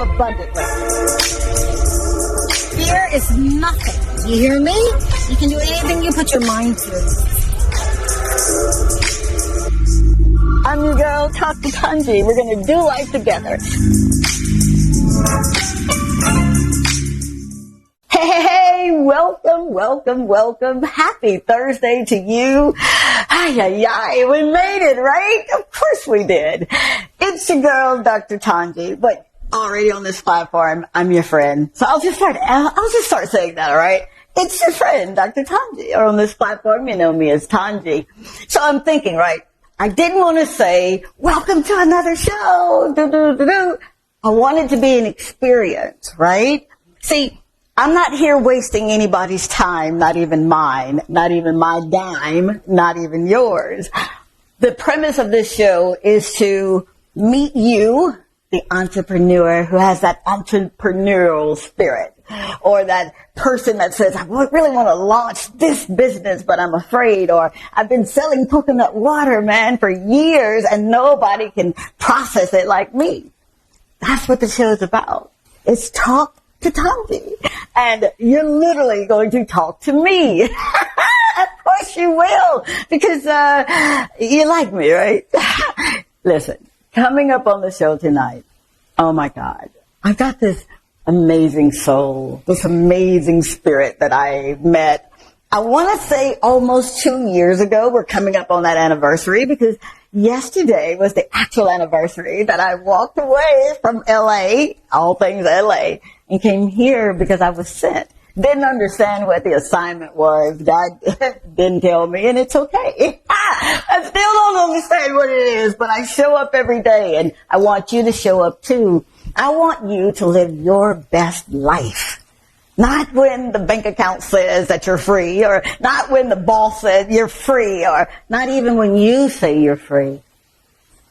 abundantly. Fear is nothing. You hear me? You can do anything you put your mind to. I'm your girl, Tongie. We're going to do life together. Hey, welcome. Happy Thursday to you. Heeyyy, we made it, right? Of course we did. It's your girl, Dr. Tongie, but already on this platform, I'm your friend. So I'll just start saying that, all right? It's your friend, Dr. Tongie, or on this platform, you know me as Tongie. So I'm thinking, right? I didn't want to say, welcome to another show. I want it to be an experience, right? See, I'm not here wasting anybody's time, not even mine, not even my dime, not even yours. The premise of this show is to meet you, the entrepreneur who has that entrepreneurial spirit, or that person that says, I really want to launch this business, but I'm afraid, or I've been selling coconut water, man, for years, and nobody can process it like me. That's what the show is about. It's talk to Tongie. And you're literally going to talk to me. Of course you will, because you like me, right? Listen, coming up on the show tonight, oh my God, I've got this amazing soul, this amazing spirit that I met. I want to say almost 2 years ago. We're coming up on that anniversary because yesterday was the actual anniversary that I walked away from LA, all things LA, and came here because I was sent. Didn't understand what the assignment was. God didn't tell me, and it's okay. I still don't understand what it is, but I show up every day, and I want you to show up too. I want you to live your best life. Not when the bank account says that you're free, or not when the boss says you're free, or not even when you say you're free.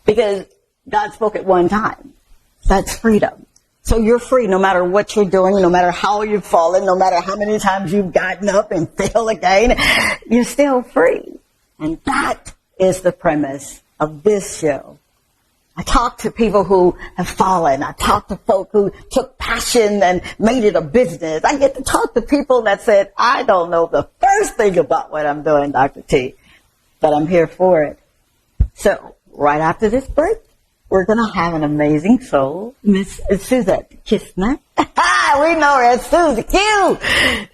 Because God spoke at one time. That's freedom. So you're free no matter what you're doing, no matter how you've fallen, no matter how many times you've gotten up and fell again, you're still free. And that is the premise of this show. I talk to people who have fallen. I talk to folk who took passion and made it a business. I get to talk to people that said, I don't know the first thing about what I'm doing, Dr. T, but I'm here for it. So right after this break, we're going to have an amazing soul, Miss Suzette Kisna. We know her as Suzy Q.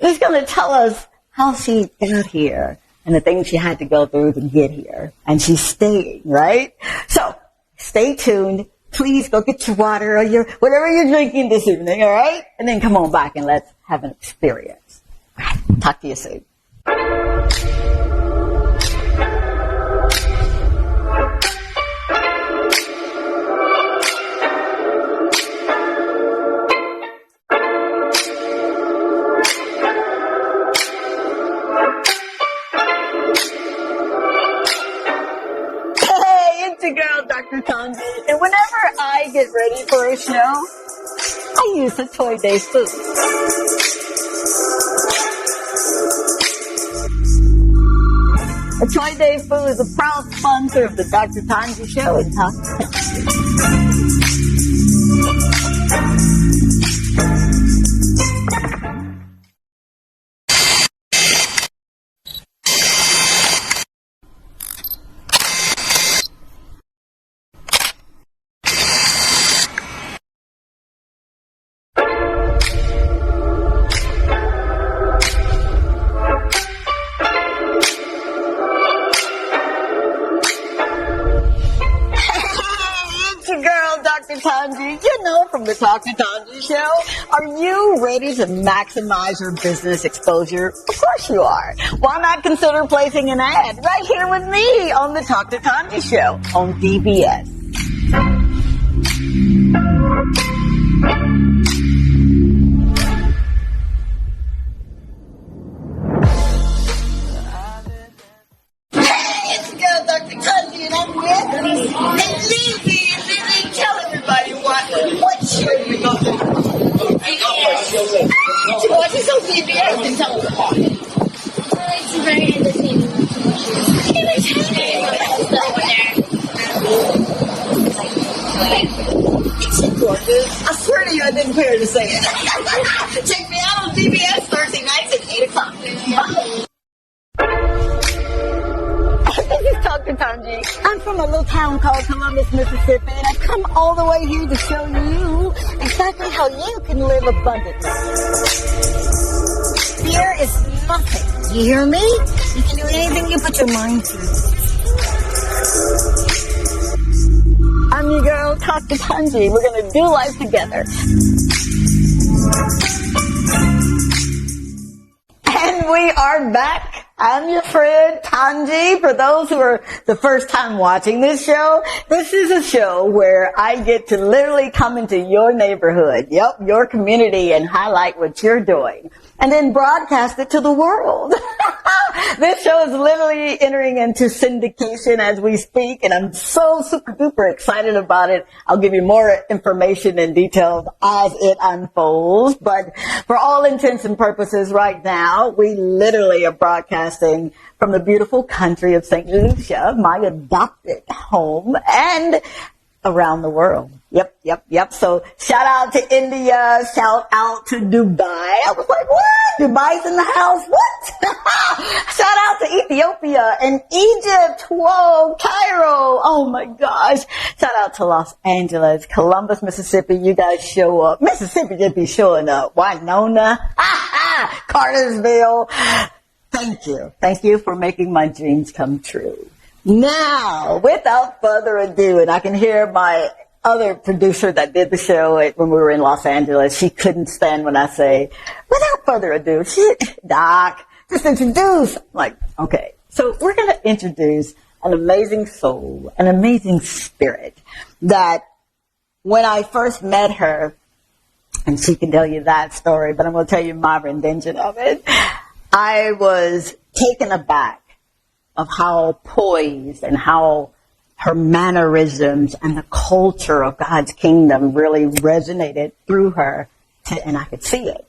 She's going to tell us how she got here and the things she had to go through to get here. And she's staying, right? So stay tuned. Please go get your water or whatever you're drinking this evening, all right? And then come on back and let's have an experience. All right, talk to you soon. Dr. Tongie, and whenever I get ready for a show, I use the Toy Day food. The Toy Day food is a proud sponsor of the Dr. Tongie Show and Talk to Tongie. Tongie, you know from the Talk to Tongie show. Are you ready to maximize your business exposure? Of course you are. Why not consider placing an ad right here with me on the Talk to Tongie show on DBS? Hey, it's your girl, Dr. Tongie, and I'm with Heeyyy. Tell everybody what show you go to. What is on DBS and tell them about it. It's very entertaining. It's gorgeous. of you I didn't care to say it. Check me out on DBS Thursday nights at 8 o'clock. Bye. This is Dr. Tongie. I'm from a little town called Columbus, Mississippi, and I've come all the way here to show you exactly how you can live abundantly. Fear is nothing. You hear me? You can do anything you put your mind to. I'm your girl, Dr. Tongie. We're going to do life together. And we are back. I'm your friend, Tongie. For those who are the first time watching this show, this is a show where I get to literally come into your neighborhood, your community, and highlight what you're doing, and then broadcast it to the world. This show is literally entering into syndication as we speak, and I'm so super duper excited about it. I'll give you more information and details as it unfolds, but for all intents and purposes right now, we literally are broadcasting from the beautiful country of St. Lucia, my adopted home, and around the world. Yep. So shout out to India, shout out to Dubai. I was like, what? Dubai's in the house? What? Shout out to Ethiopia and Egypt. Whoa, Cairo. Oh my gosh. Shout out to Los Angeles, Columbus, Mississippi. You guys show up. Mississippi just be showing up. Winona, Cartersville. Thank you. Thank you for making my dreams come true. Now, without further ado, and I can hear my other producer that did the show when we were in Los Angeles, she couldn't stand when I say, without further ado, Doc, just introduce. I'm like, okay. So we're going to introduce an amazing soul, an amazing spirit that when I first met her, and she can tell you that story, but I'm going to tell you my rendition of it, I was taken aback of how poised and how her mannerisms and the culture of God's kingdom really resonated through her, and I could see it.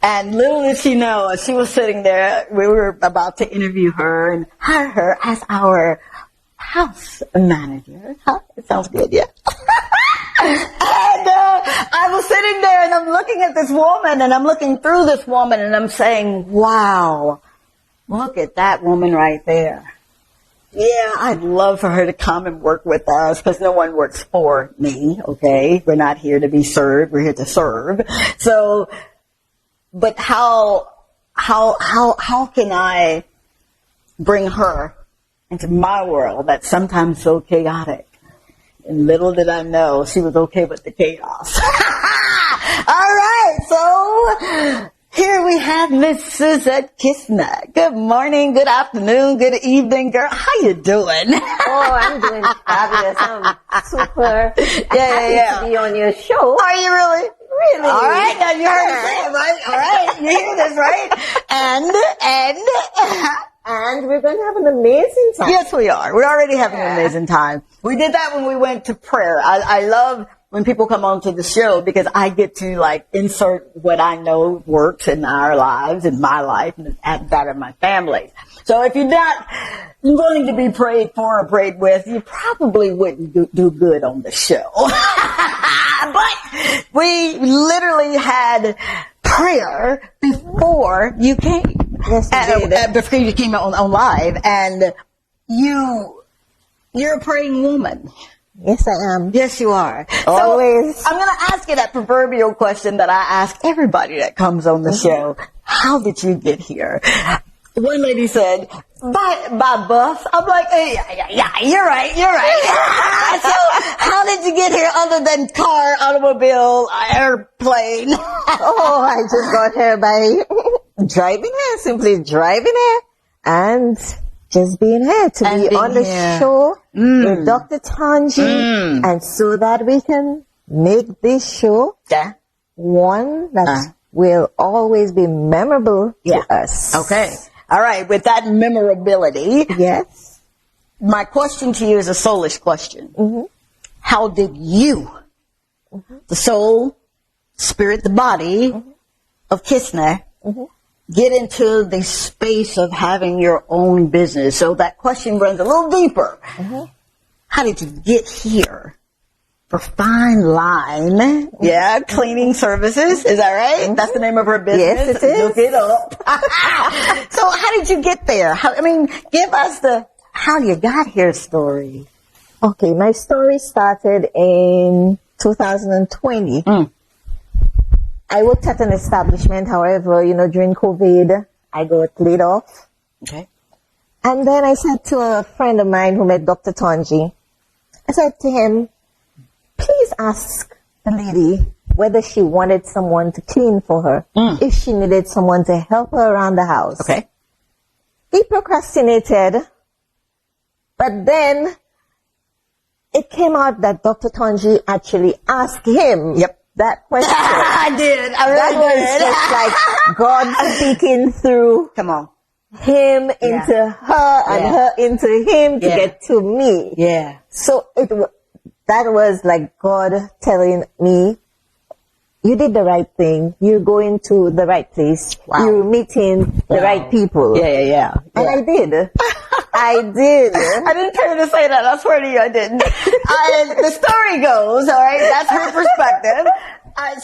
And little did she know, as she was sitting there, we were about to interview her and hire her as our house manager. Huh? It sounds good, yeah. And I was sitting there and I'm looking at this woman and I'm looking through this woman and I'm saying, wow, look at that woman right there. Yeah, I'd love for her to come and work with us because no one works for me, okay? We're not here to be served. We're here to serve. So, but how can I bring her into my world that's sometimes so chaotic? And little did I know she was okay with the chaos. All right, so here we have Miss Suzette Kisna. Good morning, good afternoon, good evening, girl. How you doing? Oh, I'm doing fabulous. I'm super happy to be on your show. Are you really? Really? All right, now you heard me say it, right? All right, you hear this, right? And we're going to have an amazing time. Yes, we are. We're already having an amazing time. We did that when we went to prayer. I love when people come on to the show because I get to insert what I know works in our lives, in my life, and that of my family. So if you're not willing to be prayed for or prayed with, you probably wouldn't do good on the show. But we literally had prayer before you came. Yes, we did. Before you came on live, and you're a praying woman. Yes, I am. Yes, you are. Always. So I'm going to ask you that proverbial question that I ask everybody that comes on the show. How did you get here? One lady said, by bus. I'm like, hey, yeah, you're right. So how did you get here other than car, automobile, airplane? Oh, I just got here by driving here, simply driving here, and just being here to be on the show with Dr. Tongie, and so that we can make this show one that will always be memorable to us. Okay. All right. With that memorability, yes. My question to you is a soulish question. Mm-hmm. How did you, the soul, spirit, the body of Kisna, get into the space of having your own business? So that question runs a little deeper. How did you get here for Fine Line. Yeah, cleaning services. Is that right? That's the name of her business. Yes, it is. Look it up. So how did you get there? Give us the how you got here story. Okay, my story started in 2020. I worked at an establishment, however, during COVID, I got laid off. Okay. And then I said to a friend of mine who met Dr. Tongie, I said to him, please ask the lady whether she wanted someone to clean for her, if she needed someone to help her around the house. Okay. He procrastinated, but then it came out that Dr. Tongie actually asked him that question. I did. I really That was just like God speaking through Come on. him into her and her into him to get to me. Yeah. So that was like God telling me, you did the right thing. You're going to the right place. Wow. You're meeting the right people. Yeah. And I did. I did. I didn't tell you to say that. I swear to you, I didn't. The story goes, all right, that's her perspective.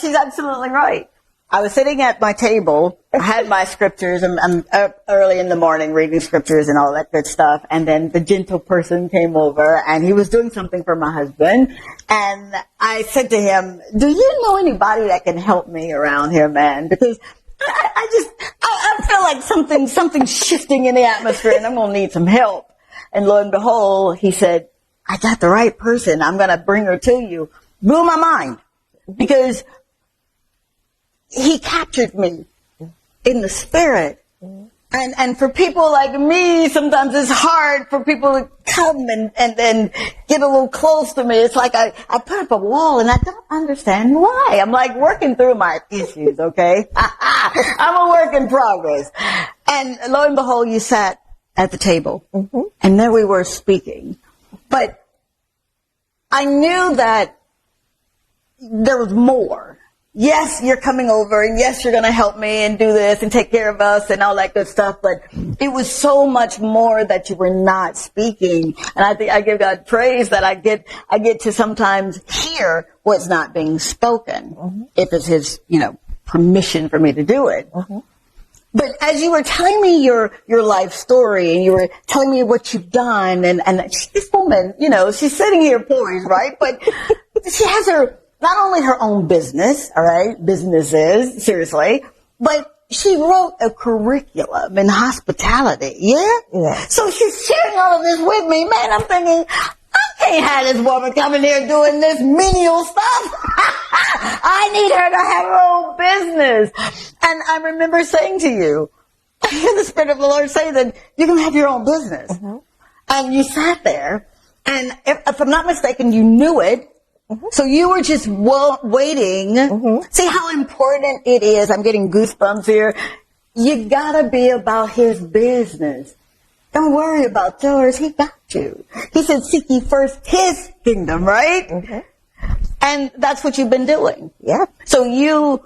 She's absolutely right. I was sitting at my table. I had my scriptures. I'm up early in the morning reading scriptures and all that good stuff. And then the gentle person came over and he was doing something for my husband. And I said to him, do you know anybody that can help me around here, man? Because I feel like something's shifting in the atmosphere and I'm going to need some help. And lo and behold, he said, I got the right person. I'm going to bring her to you. Blew my mind because he captured me in the spirit. And for people like me, sometimes it's hard for people to come and then get a little close to me. It's like I put up a wall and I don't understand why. I'm like working through my issues, okay? I'm a work in progress. And lo and behold, you sat at the table and there we were speaking. But I knew that there was more. Yes, you're coming over and yes, you're going to help me and do this and take care of us and all that good stuff. But it was so much more that you were not speaking. And I think I give God praise that I get to sometimes hear what's not being spoken if it's his, permission for me to do it. But as you were telling me your life story and you were telling me what you've done and this woman, she's sitting here poised, right? But she has not only her own business, all right, businesses, seriously, but she wrote a curriculum in hospitality, yeah? So she's sharing all of this with me. Man, I'm thinking, I can't have this woman coming here doing this menial stuff. I need her to have her own business. And I remember saying to you, I hear the Spirit of the Lord say that you're going to have your own business. And you sat there, and if I'm not mistaken, you knew it. So you were just waiting. See how important it is. I'm getting goosebumps here. You gotta be about his business. Don't worry about yours. He got you. He said, seek ye first his kingdom, right? And that's what you've been doing. Yeah. So you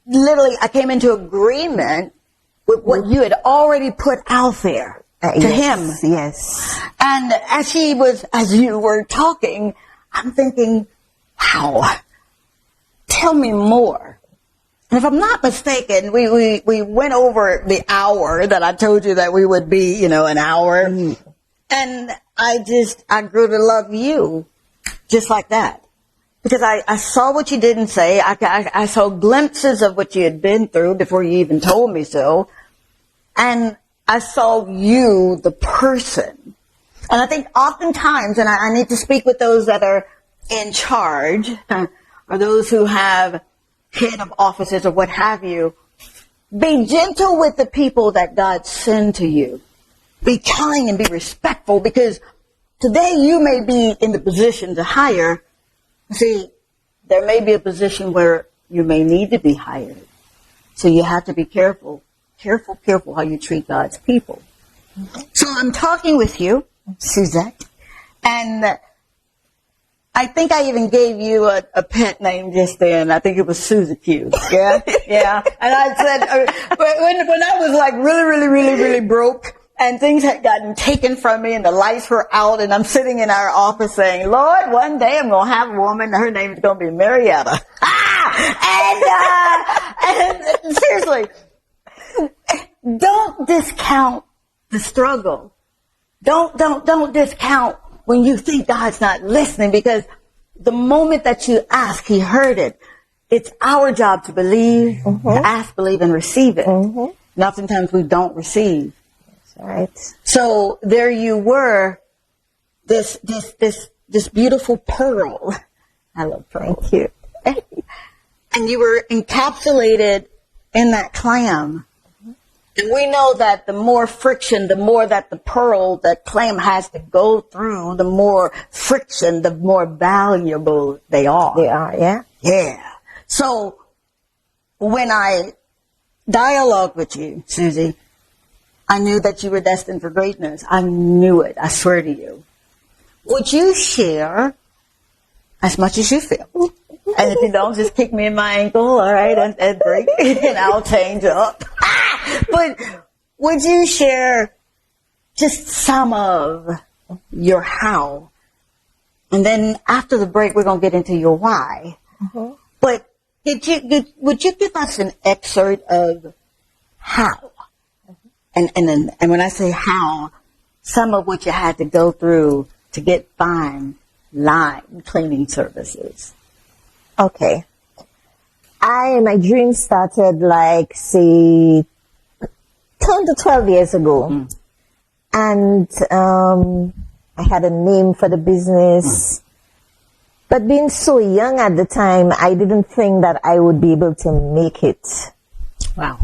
literally, I came into agreement with what you had already put out there to him. Yes. And as you were talking, I'm thinking, wow, tell me more. And if I'm not mistaken, we went over the hour that I told you that we would be, an hour. And I grew to love you just like that. Because I saw what you didn't say. I saw glimpses of what you had been through before you even told me so. And I saw you, the person. And I think oftentimes, and I need to speak with those that are in charge, or those who have head of offices or what have you, be gentle with the people that God send to you. Be kind and be respectful, because today you may be in the position to hire. See, there may be a position where you may need to be hired. So you have to be careful how you treat God's people. So I'm talking with you, Suzette, and I think I even gave you a pet name just then. I think it was Suzy Q. Yeah. And I said, when I was like really, really, really, really broke, and things had gotten taken from me and the lights were out and I'm sitting in our office saying, Lord, one day I'm going to have a woman. Her name is going to be Marietta. And seriously, don't discount the struggle. Don't discount when you think God's not listening, because the moment that you ask, He heard it. It's our job to believe, to ask, believe, and receive it. Now, sometimes we don't receive. That's right. So there you were, this beautiful pearl. I love pearl. Thank you. And you were encapsulated in that clam. And we know that the more friction, the more that the pearl, that clam has to go through, the more friction, the more valuable they are. They are, yeah. Yeah. So when I dialogued with you, Suzy, I knew that you were destined for greatness. I knew it. I swear to you. Would you share as much as you feel? And if you don't, just kick me in my ankle, all right, and break it, and I'll change up. But would you share just some of your how? And then after the break, we're going to get into your why. But would you give us an excerpt of how? And when I say how, some of what you had to go through to get fine line cleaning services. Okay. My dream started like, say, 10 to 12 years ago. And I had a name for the business. But being so young at the time, I didn't think that I would be able to make it. Wow.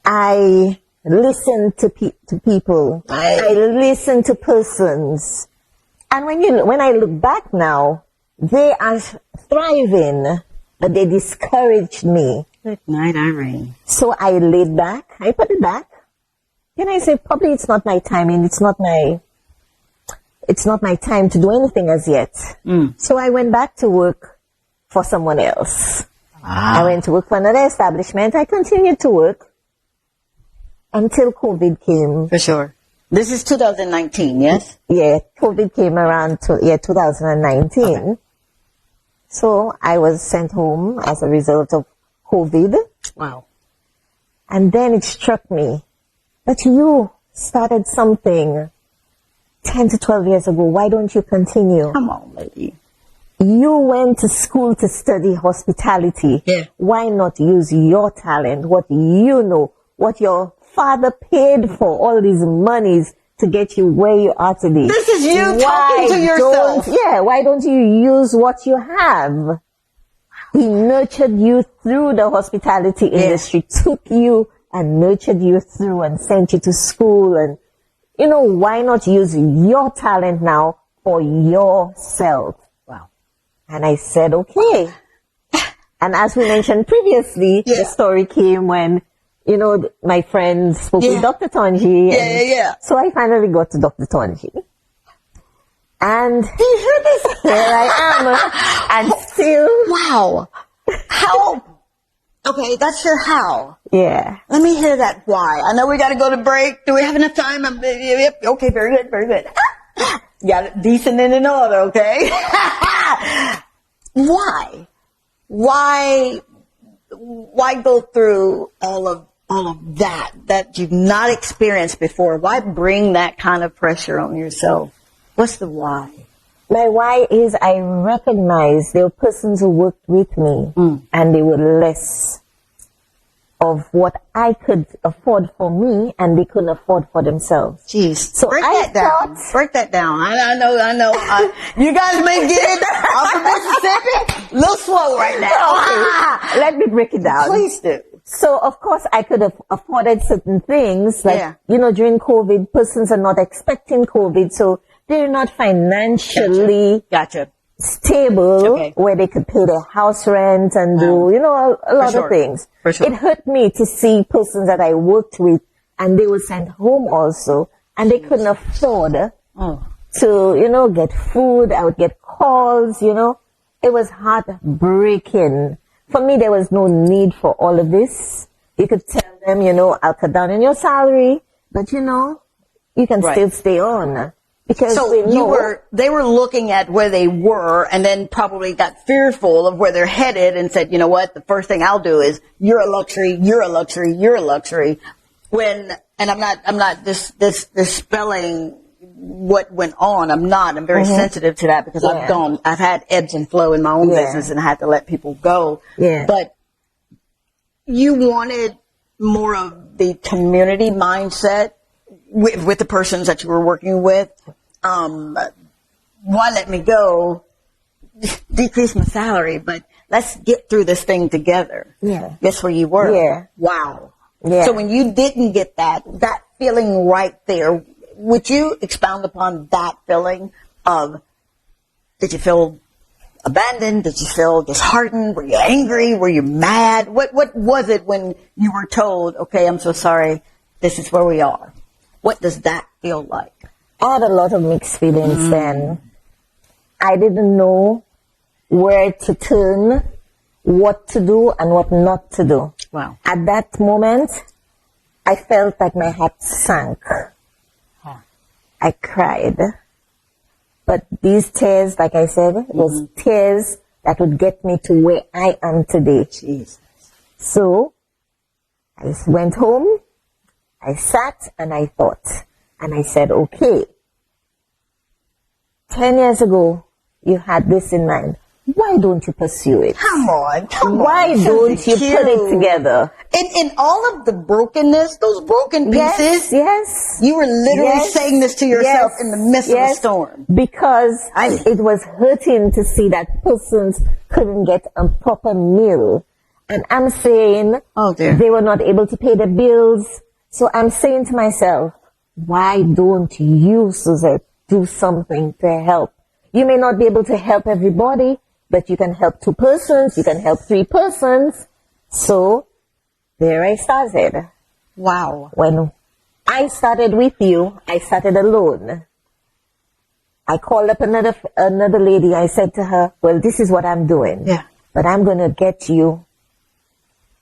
I listened to people. I listened to persons. And when I look back now, they are thriving, but they discouraged me. Good night, Irene. So I laid back. I put it back. Then I said, probably it's not my timing. It's not my time to do anything as yet. So I went back to work for someone else. I went to work for another establishment. I continued to work until COVID came. For sure. This is 2019, yes? Yeah, COVID came around 2019. Okay. So I was sent home as a result of COVID. Wow. And then it struck me that you started something 10 to 12 years ago. Why don't you continue? Come on, lady. You went to school to study hospitality. Yeah. Why not use your talent, what you know, what your father paid for, all these monies to get you where you are today? This is you talking to yourself. Why don't you use what you have? He nurtured you through the hospitality industry, took you and nurtured you through and sent you to school. And, why not use your talent now for yourself? Wow. And I said, okay. And as we mentioned previously, the story came when, my friend spoke with Dr. Tongie. Yeah. So I finally got to Dr. Tongie. And do you hear this? Here I am. And still. Wow. How? Okay, that's your how. Yeah. Let me hear that why. I know we got to go to break. Do we have enough time? Yep. Okay, very good, very good. Got it decent and in order, okay? Why? Why go through all of that you've not experienced before? Why bring that kind of pressure on yourself? What's the why? My why is I recognize there were persons who worked with me and they were less of what I could afford for me and they couldn't afford for themselves. Jeez. So break that down. I know. You guys may get it. I'm from Mississippi. A little slow right now. Okay. Let me break it down. Please do. So, of course, I could have afforded certain things. Like, during COVID, persons are not expecting COVID. So, they're not financially stable where they could pay their house rent and do, a lot of things. For sure. It hurt me to see persons that I worked with and they were sent home also and they couldn't afford to, get food. I would get calls, It was heartbreaking. For me, there was no need for all of this. You could tell them, I'll cut down on your salary, but you you can still stay on. Because they were looking at where they were and then probably got fearful of where they're headed and said, you know what, the first thing I'll do is you're a luxury, you're a luxury, you're a luxury. And I'm not dispelling what went on. I'm very sensitive to that because I've had ebbs and flow in my own business and I had to let people go. Yeah. But you wanted more of the community mindset with the persons that you were working with. Why let me go, decrease my salary, but let's get through this thing together. Yeah. Guess where you were? Yeah. Wow. Yeah. So when you didn't get that feeling right there, would you expound upon that feeling of, did you feel abandoned? Did you feel disheartened? Were you angry? Were you mad? What was it when you were told, okay, I'm so sorry, this is where we are? What does that feel like? I had a lot of mixed feelings then. I didn't know where to turn, what to do, and what not to do. Wow. At that moment, I felt like my heart sank. Huh. I cried. But these tears, like I said, was tears that would get me to where I am today. Jesus. So, I went home, I sat, and I thought. And I said, okay, 10 years ago, you had this in mind. Why don't you pursue it? Come on. Why don't you put it together? In all of the brokenness, those broken pieces, yes. You were literally saying this to yourself in the midst of a storm. Because it was hurting to see that persons couldn't get a proper meal. And I'm saying, they were not able to pay the bills. So I'm saying to myself, why don't you, Suzette, do something to help? You may not be able to help everybody, but you can help 2 persons, you can help 3 persons. So, there I started. Wow. When I started with you, I started alone. I called up another lady, I said to her, well, this is what I'm doing. Yeah. But I'm going to get you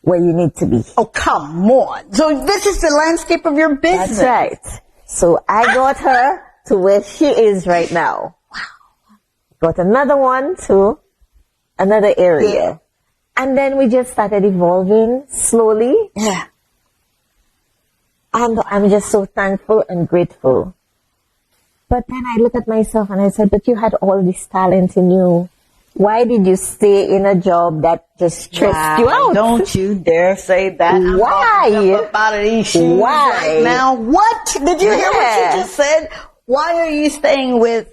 where you need to be. Oh, come on. So this is the landscape of your business. That's right. So I got her to where she is right now. Wow. Got another one to another area. Yeah. And then we just started evolving slowly. Yeah. And I'm just so thankful and grateful. But then I look at myself and I said, but you had all this talent in you. Why did you stay in a job that just stressed you out? Don't you dare say that. Why? I'm up out of these shoes right now. What? Did you hear what you just said? Why are you staying with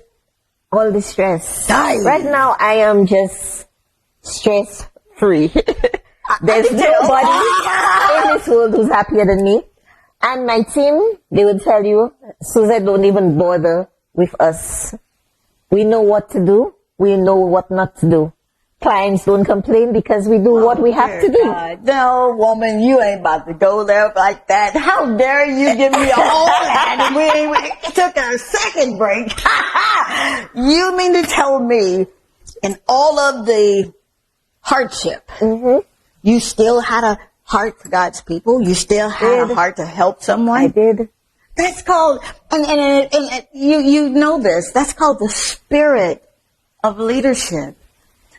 all the stress? Right now, I am just stress-free. There's nobody in this world who's happier than me. And my team, they would tell you, Suzette, don't even bother with us. We know what to do. We know what not to do. Clients don't complain because we do what we have to do. God. No, woman, you ain't about to go there like that. How dare you give me all that? And we took our second break. You mean to tell me, in all of the hardship, you still had a heart for God's people? You still had a heart to help someone? I did. That's called, and you know this, that's called the spirit of leadership.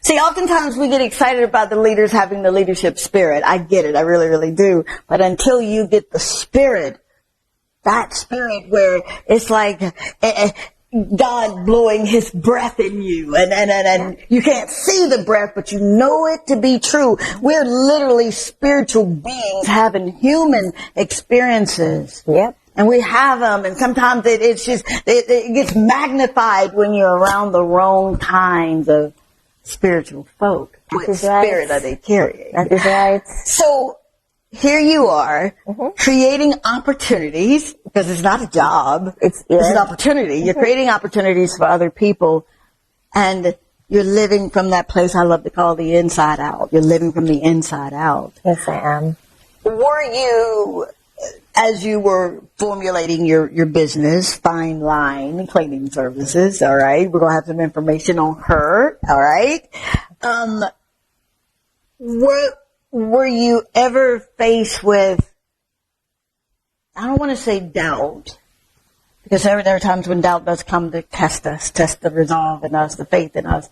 See, oftentimes we get excited about the leaders having the leadership spirit. I get it. I really, really do. But until you get the spirit, that spirit where it's like God blowing his breath in you and you can't see the breath, but you know it to be true. We're literally spiritual beings having human experiences. Yep. And we have them, and sometimes it gets magnified when you're around the wrong kinds of spiritual folk. What spirit are they carrying? That is right. So here you are creating opportunities, because it's not a job. It's an opportunity. You're creating opportunities for other people, and you're living from that place I love to call the inside out. You're living from the inside out. Yes, I am. Were you, as you were formulating your business, Fine Line Cleaning Services, all right? We're going to have some information on her, all right? Were you ever faced with, I don't want to say doubt, Because there are times when doubt does come to test us, test the resolve in us, the faith in us.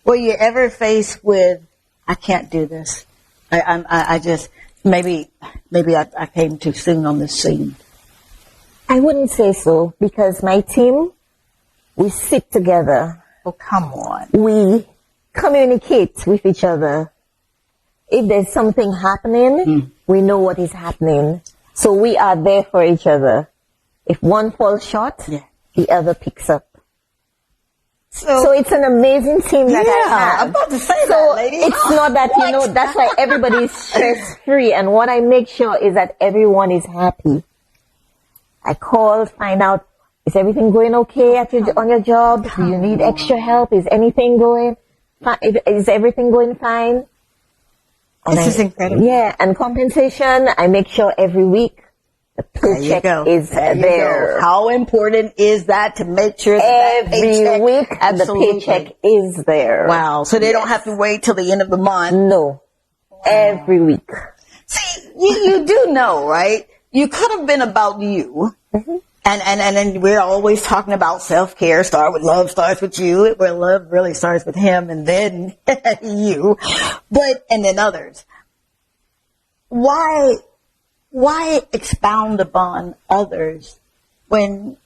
Were you ever faced with, I can't do this. I just, maybe I came too soon on this scene. I wouldn't say so, because my team, we sit together. Oh, come on. We communicate with each other. If there's something happening, we know what is happening. So we are there for each other. If one falls short, the other picks up. So it's an amazing team that I have. I'm about to say that, lady. It's not that, that's why everybody is stress-free. And what I make sure is that everyone is happy. I call, find out, is everything going okay on your job? Do you need extra help? Is anything going fine? Is everything going fine? This is incredible. Yeah, and compensation, I make sure every week the paycheck is there. How important is that to make sure that every week the paycheck is there? Wow. So they don't have to wait till the end of the month? No. Wow. Every week. See, you do know, right? You could have been about you. Mm-hmm. And we're always talking about self-care. Start with love starts with you. Where love really starts with him and then you. And then others. Why expound upon others when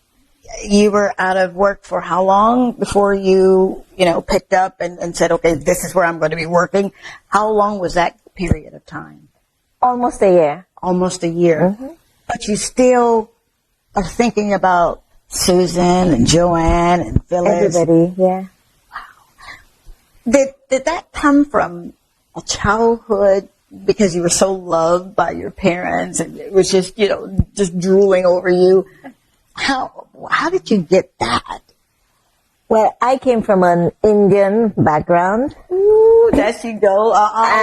you were out of work for how long before you picked up and said, okay, this is where I'm going to be working? How long was that period of time? Almost a year. Almost a year. Mm-hmm. But you still are thinking about Susan and Joanne and Phyllis. Everybody, yeah. Wow. Did that come from a childhood because you were so loved by your parents and it was just, just drooling over you? How did you get that? Well, I came from an Indian background. Ooh, there she go.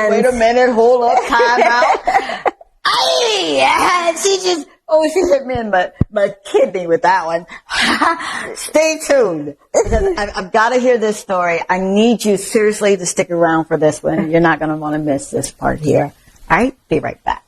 Wait a minute. Hold up. Time out. She hit me in my kidney with that one. Stay tuned. Because I've got to hear this story. I need you seriously to stick around for this one. You're not going to want to miss this part here. All right? Be right back.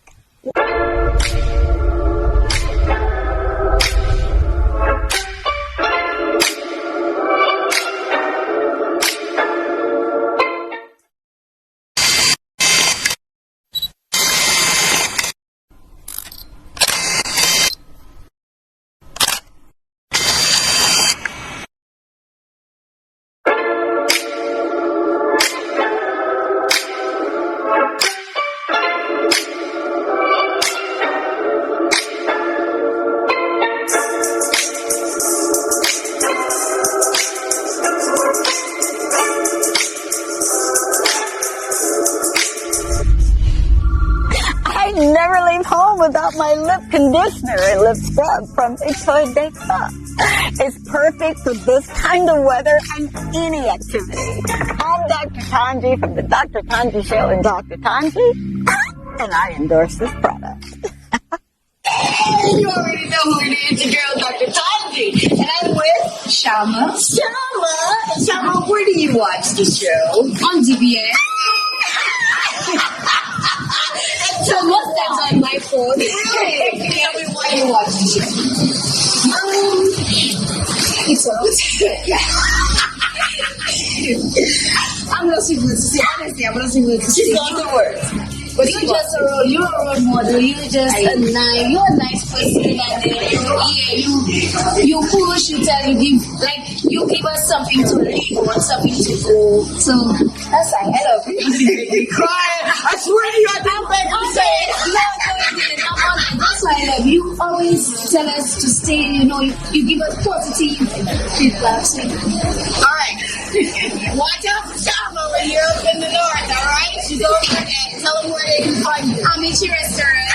Without my lip conditioner and lip scrub from T2T. It's perfect for this kind of weather and any activity. I'm Dr. Tongie from the Dr. Tongie Show and Dr. Tongie, and I endorse this product. Hey, you already know who it is, your girl Dr. Tongie, and I'm with Shama. And Shama, where do you watch the show? On DBS. So what's that on my phone? Tell me why you watch the show. It's I'm not single to say honestly. I'm not single to say. She's not the word. But you're a role model. You're just you're a nice person. You push. You tell. You give us something to live on, something to go. So that's ahead of you. Crying. I swear to you, I don't think I'm saying. No, that's why I love you. Always tell us to stay. You give us positive feedback. All right. Watch out for Shama when you're up in the north. All right. She's over and tell them where they can find you. I'll meet you restaurant.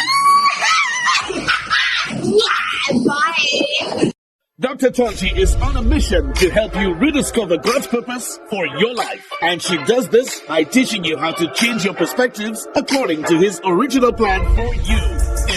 Bye. Dr. Tongie is on a mission to help you rediscover God's purpose for your life. And she does this by teaching you how to change your perspectives according to His original plan for you.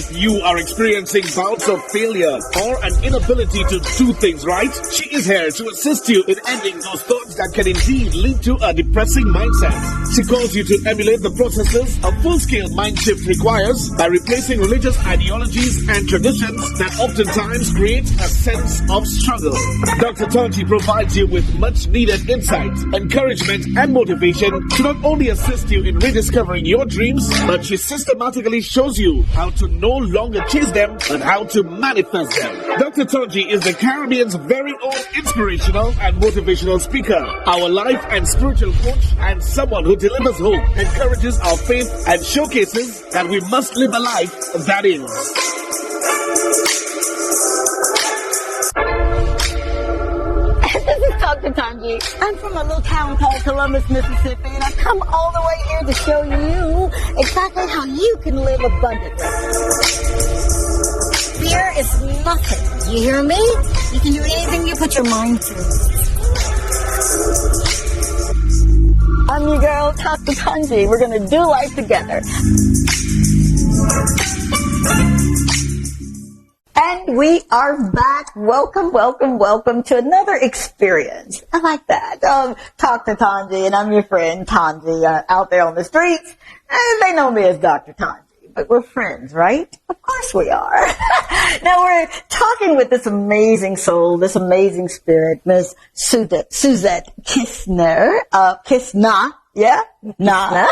If you are experiencing bouts of failure or an inability to do things right, she is here to assist you in ending those thoughts that can indeed lead to a depressing mindset. She calls you to emulate the processes a full-scale mind shift requires by replacing religious ideologies and traditions that oftentimes create a sense of struggle. Dr. Tongie provides you with much-needed insight, encouragement, and motivation to not only assist you in rediscovering your dreams, but she systematically shows you how to no longer chase them, but how to manifest them. Dr. Tongie is the Caribbean's very own inspirational and motivational speaker, our life and spiritual coach, and someone who delivers hope, encourages our faith, and showcases that we must live a life that is. This is Dr. Tongie. I'm from a little town called Columbus, Mississippi, and I've come all the way here to show you exactly how you can live abundantly. Fear is nothing. You hear me? You can do anything you put your mind to. I'm your girl, Dr. Tongie. We're going to do life together. And we are back. Welcome, welcome, welcome to another experience. I like that. Dr. Tongie, and I'm your friend Tongie, out there on the streets. And they know me as Dr. Tongie, but we're friends, right? Of course we are. Now we're talking with this amazing soul, this amazing spirit, Miss Suzette Kisna, yeah? Nah.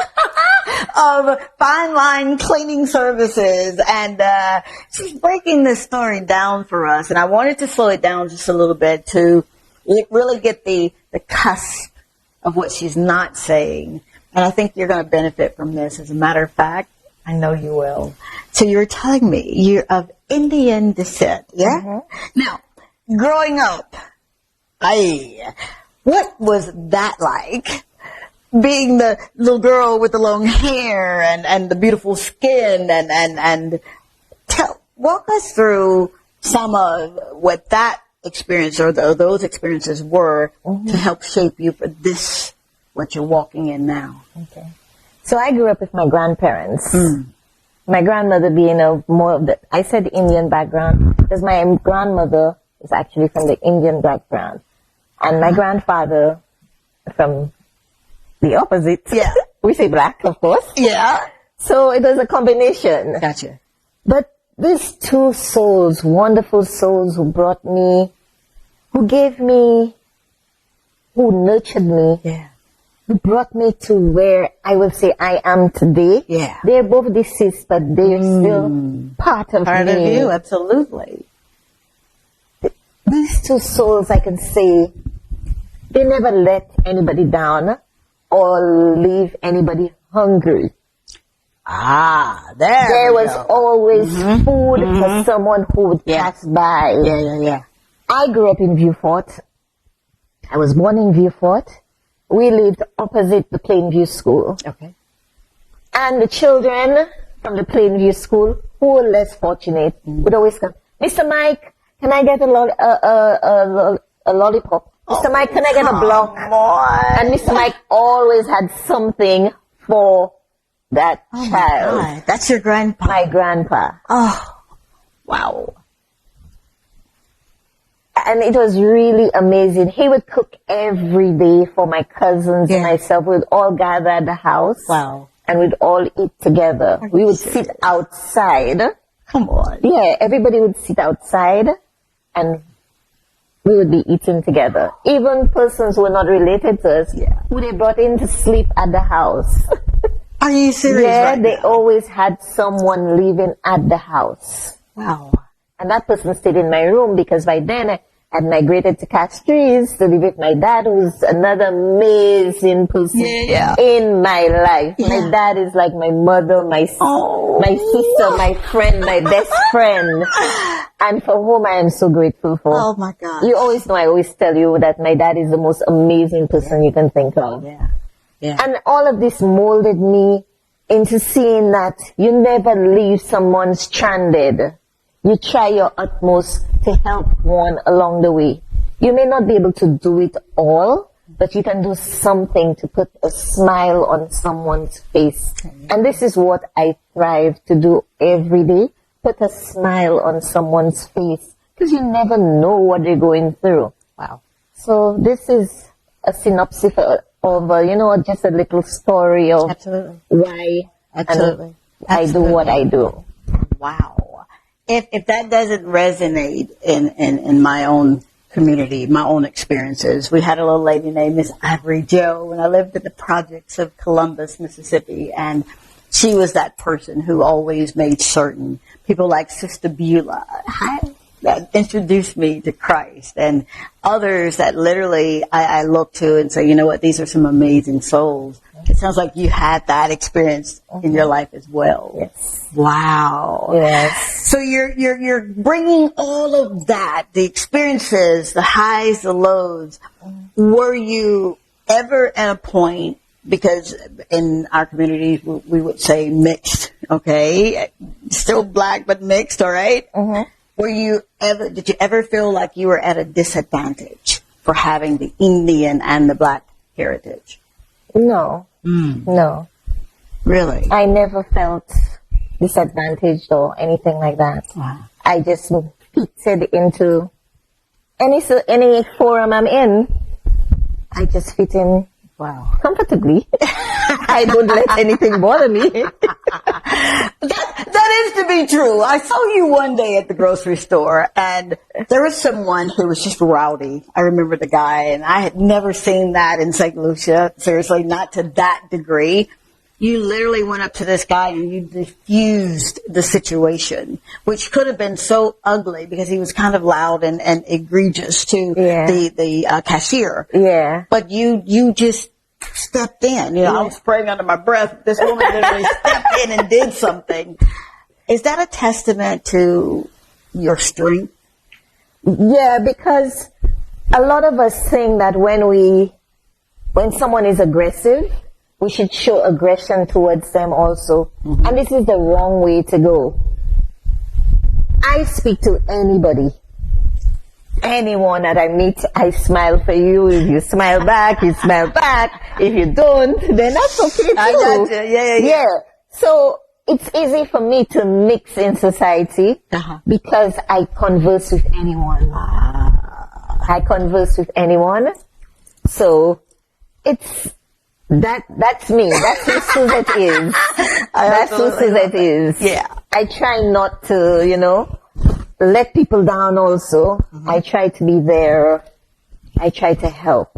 Of Fine Line Cleaning Services. And she's breaking this story down for us. And I wanted to slow it down just a little bit to really get the cusp of what she's not saying. And I think you're going to benefit from this. As a matter of fact, I know you will. So you were telling me you're of Indian descent, yeah? Mm-hmm. Now, growing up, what was that like? Being the little girl with the long hair and the beautiful skin and walk us through some of what that experience or those experiences were to help shape you for this, what you're walking in now. Okay. So I grew up with my grandparents. My grandmother being I said Indian background because my grandmother is actually from the Indian background. And my grandfather from the opposite. Yeah. We say black, of course. Yeah. So it was a combination. Gotcha. But these two souls, wonderful souls who brought me, who gave me, who nurtured me, who brought me to where I will say I am today. Yeah. They're both deceased, but they're still part of me. Part of you, absolutely. These two souls, I can say, they never let anybody down or leave anybody hungry. There was always food for someone who would pass by. Yeah. I grew up in Vieux-Fort. I was born in Vieux-Fort. We lived opposite the Plainview School. Okay. And the children from the Plainview School who were less fortunate would always come, Mr. Mike, can I get a lollipop? Mr. Mike, can I get a block? And Mr. Mike always had something for that child. God. That's your grandpa? My grandpa. Oh, wow. And it was really amazing. He would cook every day for my cousins and myself. We'd all gather at the house. Wow. And we'd all eat together. We would sit outside. Come on. Yeah, everybody would sit outside and we would be eating together. Even persons who were not related to us, who they brought in to sleep at the house. Are you serious? Yeah, they always had someone living at the house. Wow. And that person stayed in my room because by then I had migrated to Castries to live with my dad, who's another amazing person in my life. My dad is like my mother, my sister, my friend, my best friend. And for whom I am so grateful for. Oh my God. You always know, I always tell you that my dad is the most amazing person you can think of. Yeah. And all of this molded me into seeing that you never leave someone stranded. You try your utmost to help one along the way. You may not be able to do it all, but you can do something to put a smile on someone's face. And this is what I strive to do every day, put a smile on someone's face because you never know what they're going through. Wow. So this is a synopsis of, just a little story of Absolutely. why Absolutely. I do what I do. Wow. If that doesn't resonate in my own community, my own experiences, we had a little lady named Miss Ivory Joe when I lived in the projects of Columbus, Mississippi, and she was that person who always made certain people like Sister Beulah that introduced me to Christ, and others that literally I look to and say, you know what, these are some amazing souls. It sounds like you had that experience in your life as well. Yes. Wow. Yes. So you're bringing all of that, the experiences, the highs, the lows. Were you ever at a point, because in our community we would say mixed, okay? Still black, but mixed, all right? Mm-hmm. Did you ever feel like you were at a disadvantage for having the Indian and the black heritage? No. No. Really? I never felt disadvantaged or anything like that. Wow. I just fitted into any forum I'm in. I just fit in comfortably. I don't let anything bother me. That is to be true. I saw you one day at the grocery store, and there was someone who was just rowdy. I remember the guy, and I had never seen that in St. Lucia. Seriously, not to that degree. You literally went up to this guy and you diffused the situation, which could have been so ugly because he was kind of loud and egregious to the cashier. Yeah. But you just stepped in. I was spraying under my breath. This woman literally stepped in and did something. Is that a testament to your strength? Yeah, because a lot of us think that when someone is aggressive, we should show aggression towards them also. Mm-hmm. And this is the wrong way to go. I speak to anybody. Anyone that I meet, I smile for you. If you smile back, you smile back. If you don't, then that's okay too. I got you. Yeah. So it's easy for me to mix in society because I converse with anyone. I converse with anyone. So that's me. That's who Suzette is. That's who Suzette is. Yeah. I try not to, let people down also. Mm-hmm. I try to be there. I try to help.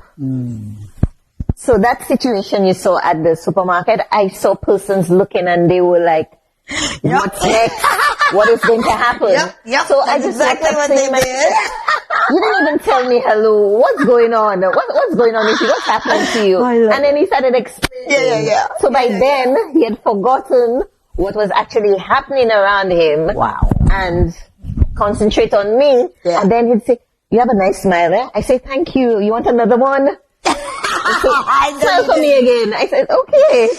So that situation you saw at the supermarket, I saw persons looking and they were like, what's next? What is going to happen? Yep. So I just exactly what they did. You didn't even tell me hello. What's going on? What's going on with you? What's happening to you? And then he started explaining. Yeah. So by then, he had forgotten what was actually happening around him. Wow. And concentrate on me. Yeah. And then he'd say, you have a nice smile, eh? I say, thank you. You want another one? Smile for me again. I said, okay.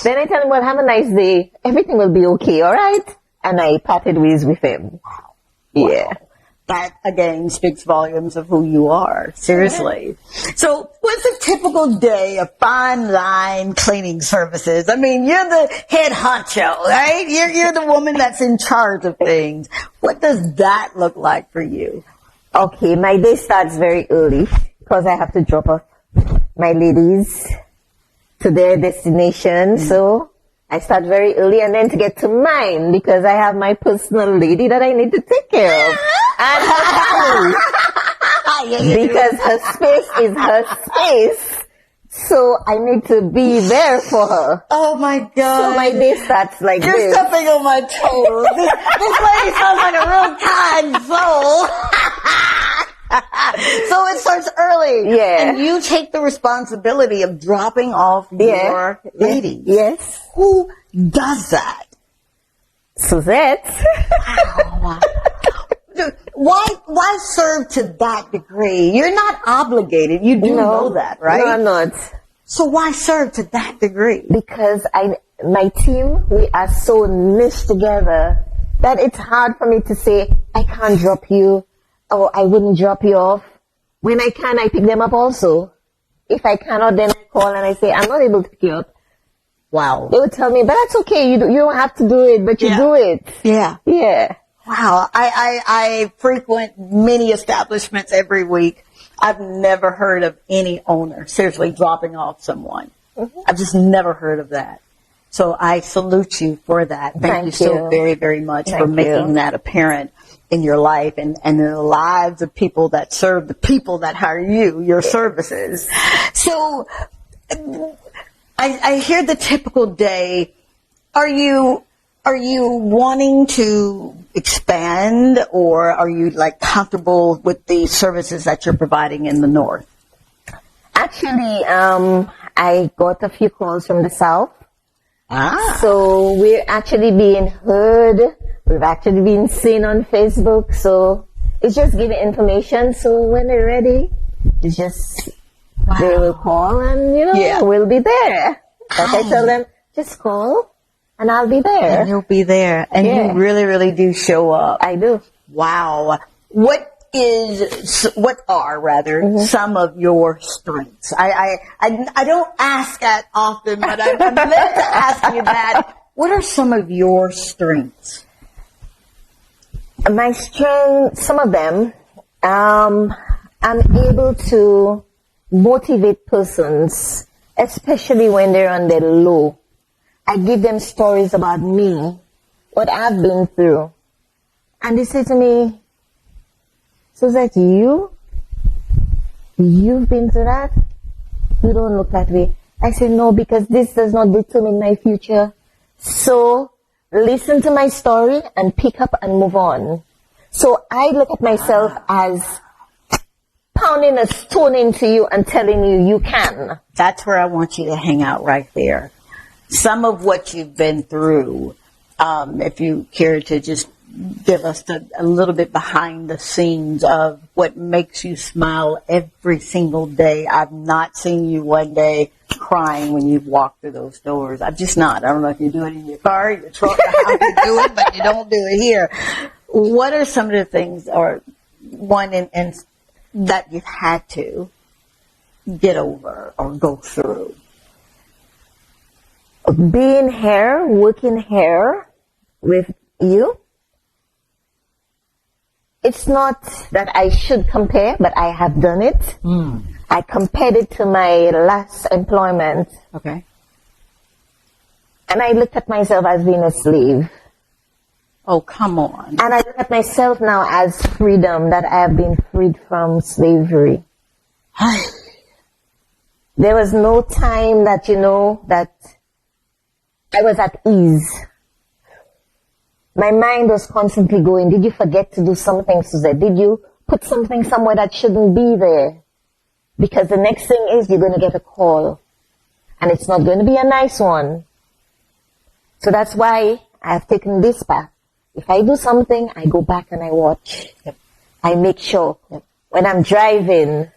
Then I tell him, well, have a nice day. Everything will be okay, all right? And I parted ways with him. Wow. Yeah. That, again, speaks volumes of who you are. Seriously. Yeah. So, what's a typical day of fine line cleaning services? I mean, you're the head honcho, right? You're the woman that's in charge of things. What does that look like for you? Okay, my day starts very early because I have to drop off my ladies to their destination. So, I start very early and then to get to mine because I have my personal lady that I need to take care of. And her family. Because her space is her space. So I need to be there for her. Oh my God. So my day starts like You're this. stepping on my toes. This lady sounds like a real kind soul. So it starts early. Yeah. And you take the responsibility of dropping off your ladies. Yes. Who does that? Suzette. Wow. Why serve to that degree? You're not obligated. You do know that, right? No, I'm not. So why serve to that degree? Because my team, we are so meshed together that it's hard for me to say, I can't drop you, or I wouldn't drop you off. When I can, I pick them up also. If I cannot, then I call and I say, I'm not able to pick you up. Wow. They would tell me, but that's okay. You don't have to do it, but you do it. Yeah. Yeah. Wow. I frequent many establishments every week. I've never heard of any owner seriously dropping off someone. I've just never heard of that. So I salute you for that. Thank you so very, very much for making that apparent in your life and in the lives of people that serve the people that hire you, your services. So I hear the typical day. Are you wanting to expand, or are you like comfortable with the services that you're providing in the North? Actually, I got a few calls from the South. So we're actually being heard. We've actually been seen on Facebook. So it's just giving information. So when they're ready, it's just they will call and, we'll be there. Like I tell them, just call and I'll be there. And you'll be there. And you really, really do show up. I do. Wow. What are some of your strengths? I don't ask that often, but I'm glad to ask you that. What are some of your strengths? My strengths, some of them, I'm able to motivate persons, especially when they're on their low. I give them stories about me, what I've been through. And they say to me, Suzette, you've been through that? You don't look that way. I say, no, because this does not determine my future. So listen to my story and pick up and move on. So I look at myself as pounding a stone into you and telling you, you can. That's where I want you to hang out right there. Some of what you've been through, if you care to just give us a little bit behind the scenes of what makes you smile every single day. I've not seen you one day crying when you've walked through those doors. I'm just not. I don't know if you do it in your car, your truck, or how you do it, but you don't do it here. What are some of the things, or one and that you've had to get over or go through? Being here, working here with you. It's not that I should compare, but I have done it. I compared it to my last employment. Okay. And I looked at myself as being a slave. Oh, come on. And I look at myself now as freedom, that I have been freed from slavery. There was no time that, that I was at ease. My mind was constantly going, did you forget to do something, Suzette? Did you put something somewhere that shouldn't be there? Because the next thing is you're going to get a call. And it's not going to be a nice one. So that's why I have taken this path. If I do something, I go back and I watch. I make sure. When I'm driving,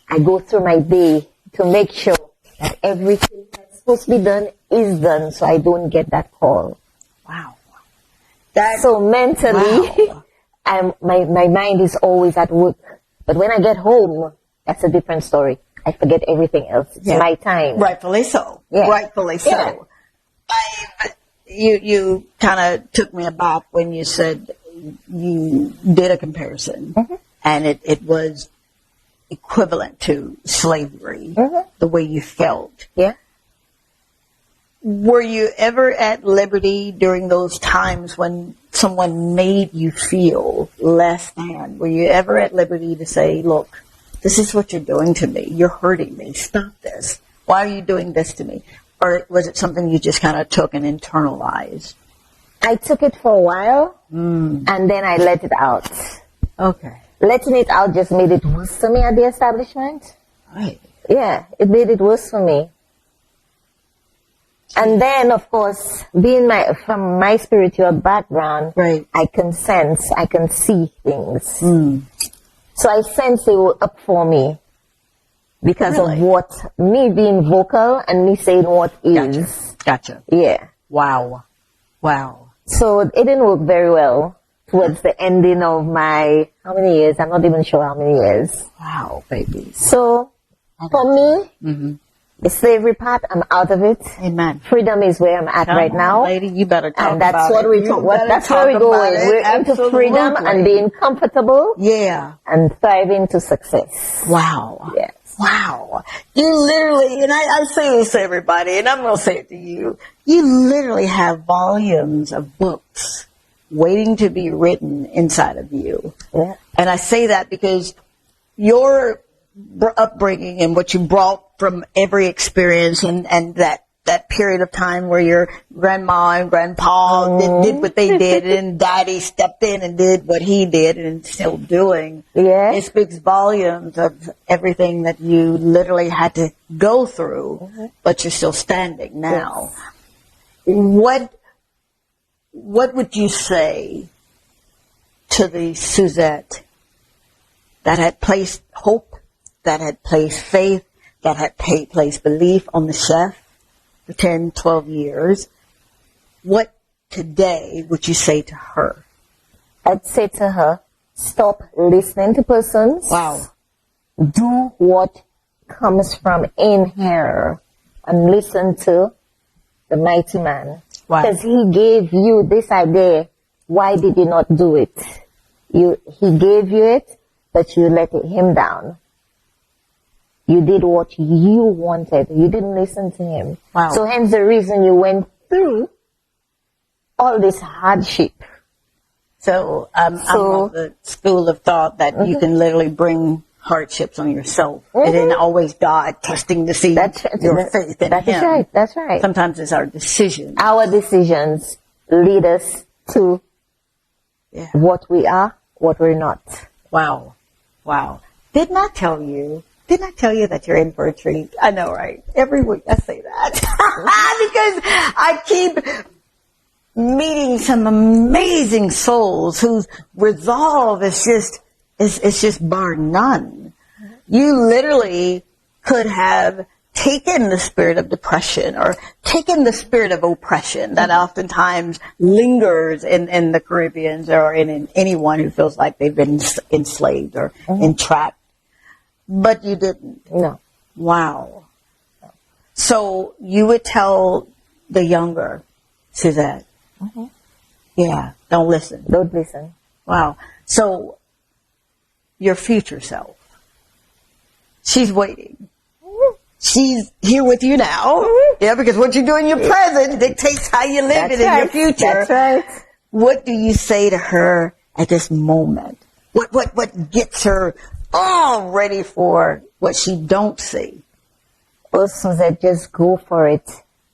I go through my day to make sure that everything that's supposed to be done is done, so I don't get that call. Wow. So mentally, my mind is always at work. But when I get home, that's a different story. I forget everything else. It's my time. Rightfully so. Yeah. Rightfully so. Yeah. You kind of took me aback when you said you did a comparison, and it was equivalent to slavery, the way you felt. Yeah. Were you ever at liberty during those times when someone made you feel less than? Were you ever at liberty to say, look, this is what you're doing to me. You're hurting me. Stop this. Why are you doing this to me? Or was it something you just kind of took and internalized? I took it for a while, and then I let it out. Okay. Letting it out just made it worse for me at the establishment. Right. Yeah, it made it worse for me. And then, of course, being from my spiritual background, right, I can sense, I can see things. So I sense they were up for me because of what, me being vocal and me saying what is. Gotcha. Yeah. Wow. So it didn't work very well towards the ending of my, how many years? I'm not even sure how many years. Wow, baby. So, for me, The slavery part, I'm out of it. Amen. Freedom is where I'm at right now. Lady, you better talk and that's about what it. we talk. That's where we go. We're into freedom and being comfortable. Yeah. And thriving to success. Wow. Yes. Wow. You literally, and I say this to everybody, and I'm going to say it to you, you literally have volumes of books waiting to be written inside of you. Yeah. And I say that because your upbringing and what you brought from every experience and that period of time where your grandma and grandpa did what they did and daddy stepped in and did what he did and still doing. Yeah. It speaks volumes of everything that you literally had to go through, but you're still standing now. Yes. What would you say to the Suzette that had placed hope, that had placed faith, that had placed belief on the chef for 10, 12 years? What today would you say to her? I'd say to her, stop listening to persons. Wow. Do what comes from in here and listen to the mighty man. Wow. Because he gave you this idea. Why did you not do it? He gave you it, but you let him down. You did what you wanted. You didn't listen to him. Wow. So hence the reason you went through all this hardship. So I'm of the school of thought that you can literally bring hardships on yourself. It isn't always God testing to see your faith in That him. is right. That's right. Sometimes it's our decisions. Our decisions lead us to what we are, what we're not. Wow. Wow. Didn't I tell you that you're in for a treat? I know, right? Every week I say that. Because I keep meeting some amazing souls whose resolve is just bar none. You literally could have taken the spirit of depression or taken the spirit of oppression that oftentimes lingers in the Caribbeans or in anyone who feels like they've been enslaved or entrapped. But you didn't. No. Wow. So you would tell the younger Suzette, don't listen. Don't listen. Wow. So your future self, she's waiting. She's here with you now. Yeah, because what you do in your present dictates how you live it in your future. That's right. What do you say to her at this moment? What gets her all ready for what she don't see? Oh, Suzette, just go for it.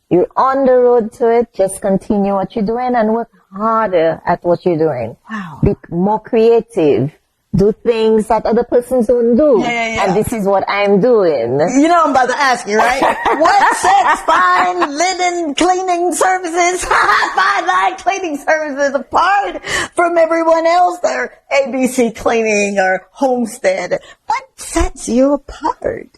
You're on the road to it. Just continue what you're doing and work harder at what you're doing. Wow. Be more creative. Do things that other persons don't do. Yeah. And this is what I'm doing. You know I'm about to ask you, right? What sets fine linen cleaning services, fine line cleaning services apart from everyone else? They're ABC Cleaning or Homestead. What sets you apart?